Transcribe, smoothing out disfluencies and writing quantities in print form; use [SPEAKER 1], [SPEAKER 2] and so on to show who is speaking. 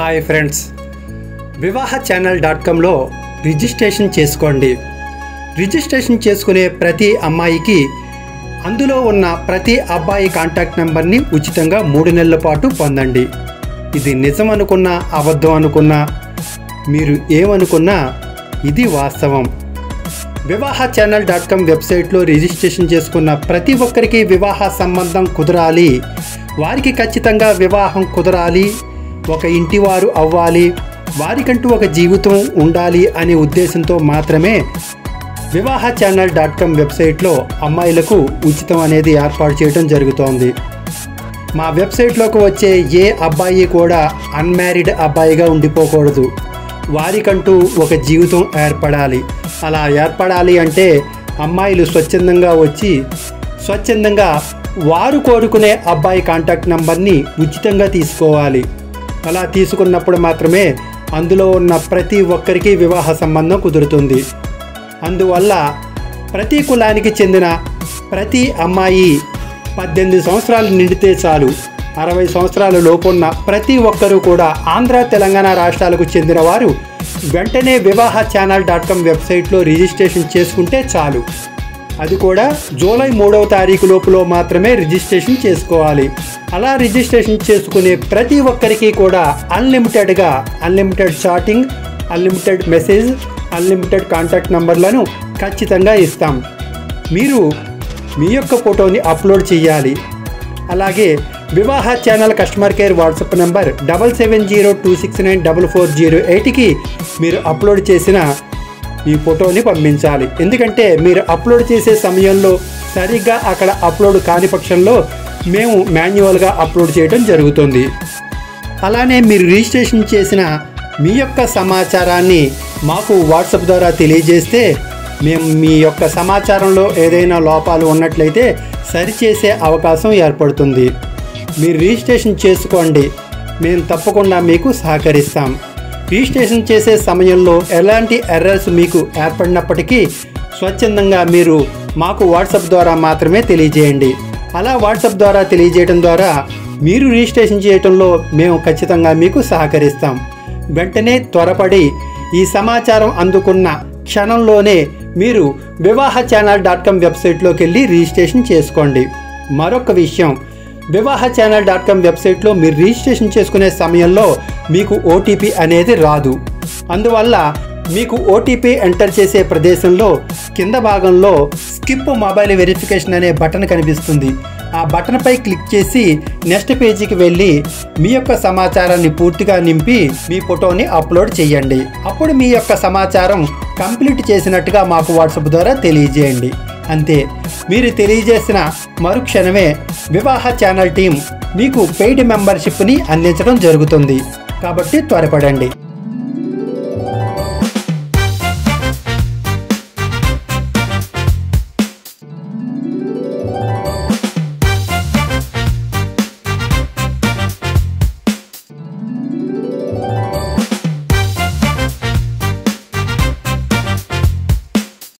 [SPEAKER 1] Hi friends, vivahaChannel.comలో registration చేసుకోండి. Registration చేసుకునే ప్రతి అమ్మాయికి అందులో ఉన్న ప్రతి అబ్బాయి కాంటాక్ట్ నెంబర్ని ఉచితంగా 3 నెలల పాటు పొందండి. ఇది నిజం అనుకున్నా అబద్ధం అనుకున్నా మీరు ఏమనుకున్నా ఇది వాస్తవం. vivahaChannel.com వెబ్సైట్లో రిజిస్ట్రేషన్ చేసుకున్న ప్రతి ఒక్కరికి వివాహ సంబంధం కుదరాలి, వారికి ఖచ్చితంగా వివాహం కుదరాలి, ఒక ఇంటివారు అవ్వాలి, వారికంటూ ఒక జీవితం ఉండాలి అనే ఉద్దేశంతో మాత్రమే vivahaChannel.com వెబ్సైట్లో అమ్మాయిలకు ఉచితం అనేది ఏర్పాటు చేయడం జరుగుతోంది. మా వెబ్సైట్లోకి వచ్చే ఏ అబ్బాయి కూడా అన్మ్యారీడ్ అబ్బాయిగా ఉండిపోకూడదు, వారికంటూ ఒక జీవితం ఏర్పడాలి. అలా ఏర్పడాలి అంటే అమ్మాయిలు స్వచ్ఛందంగా వచ్చి స్వచ్ఛందంగా వారు కోరుకునే అబ్బాయి కాంటాక్ట్ నెంబర్ని ఉచితంగా తీసుకోవాలి. అలా తీసుకున్నప్పుడు మాత్రమే అందులో ఉన్న ప్రతి ఒక్కరికి వివాహ సంబంధం కుదురుతుంది. అందువల్ల ప్రతి కులానికి చెందిన ప్రతి అమ్మాయి 18 సంవత్సరాలు నిండితే చాలు, 60 సంవత్సరాల లోపున్న ప్రతి ఒక్కరూ కూడా ఆంధ్ర తెలంగాణ రాష్ట్రాలకు చెందిన వారు వెంటనే vivahaChannel.com వెబ్సైట్లో రిజిస్ట్రేషన్ చేసుకుంటే చాలు. అది కూడా జూలై 3వ తారీఖు లోపులో మాత్రమే రిజిస్ట్రేషన్ చేసుకోవాలి. అలా రిజిస్ట్రేషన్ చేసుకునే ప్రతి ఒక్కరికి కూడా unlimited chatting, unlimited message, unlimited contact నెంబర్లను ఖచ్చితంగా ఇస్తాం. మీరు మీ యొక్క ఫోటోని అప్లోడ్ చేయాలి. అలాగే Vivaha channel customer care WhatsApp number 7702694408కి మీరు అప్లోడ్ చేసిన ఈ ఫోటోని పంపించాలి. ఎందుకంటే మీరు అప్లోడ్ చేసే సమయంలో సరిగ్గా అక్కడ అప్లోడ్ కాని పక్షంలో మేము మాన్యువల్గా అప్లోడ్ చేయడం జరుగుతుంది. అలానే మీరు రిజిస్ట్రేషన్ చేసిన మీ యొక్క సమాచారాన్ని మాకు వాట్సాప్ ద్వారా తెలియజేస్తే మేము మీ యొక్క సమాచారంలో ఏదైనా లోపాలు ఉన్నట్లయితే సరిచేసే అవకాశం ఏర్పడుతుంది. మీరు రిజిస్ట్రేషన్ చేసుకోండి, మేము తప్పకుండా మీకు సహకరిస్తాం. రిజిస్ట్రేషన్ చేసే సమయంలో ఎలాంటి ఎర్రర్స్ మీకు ఏర్పడినప్పటికీ స్వచ్ఛందంగా మీరు మాకు వాట్సాప్ ద్వారా మాత్రమే తెలియజేయండి. అలా వాట్సాప్ ద్వారా తెలియజేయడం ద్వారా మీరు రిజిస్ట్రేషన్ చేయడంలో మేము ఖచ్చితంగా మీకు సహకరిస్తాం. వెంటనే త్వరపడి ఈ సమాచారం అందుకున్న క్షణంలోనే మీరు vivahaChannel.com వెబ్సైట్లోకి వెళ్ళి రిజిస్ట్రేషన్ చేసుకోండి. మరొక విషయం, vivahaChannel.com వెబ్సైట్లో మీరు రిజిస్ట్రేషన్ చేసుకునే సమయంలో మీకు ఓటీపీ అనేది రాదు. అందువల్ల మీకు ఓటీపీ ఎంటర్ చేసే ప్రదేశంలో కింద భాగంలో స్కిప్ మొబైల్ వెరిఫికేషన్ అనే బటన్ కనిపిస్తుంది. ఆ బటన్పై క్లిక్ చేసి నెక్స్ట్ పేజీకి వెళ్ళి మీ యొక్క సమాచారాన్ని పూర్తిగా నింపి మీ ఫోటోని అప్లోడ్ చేయండి. అప్పుడు మీ యొక్క సమాచారం కంప్లీట్ చేసినట్టుగా మాకు వాట్సాప్ ద్వారా తెలియజేయండి. అంతే, మీరు తెలియజేసిన మరుక్షణమే వివాహ ఛానల్ టీం మీకు పెయిడ్ మెంబర్షిప్ని అందించడం జరుగుతుంది. కాబట్టి త్వరపడండి.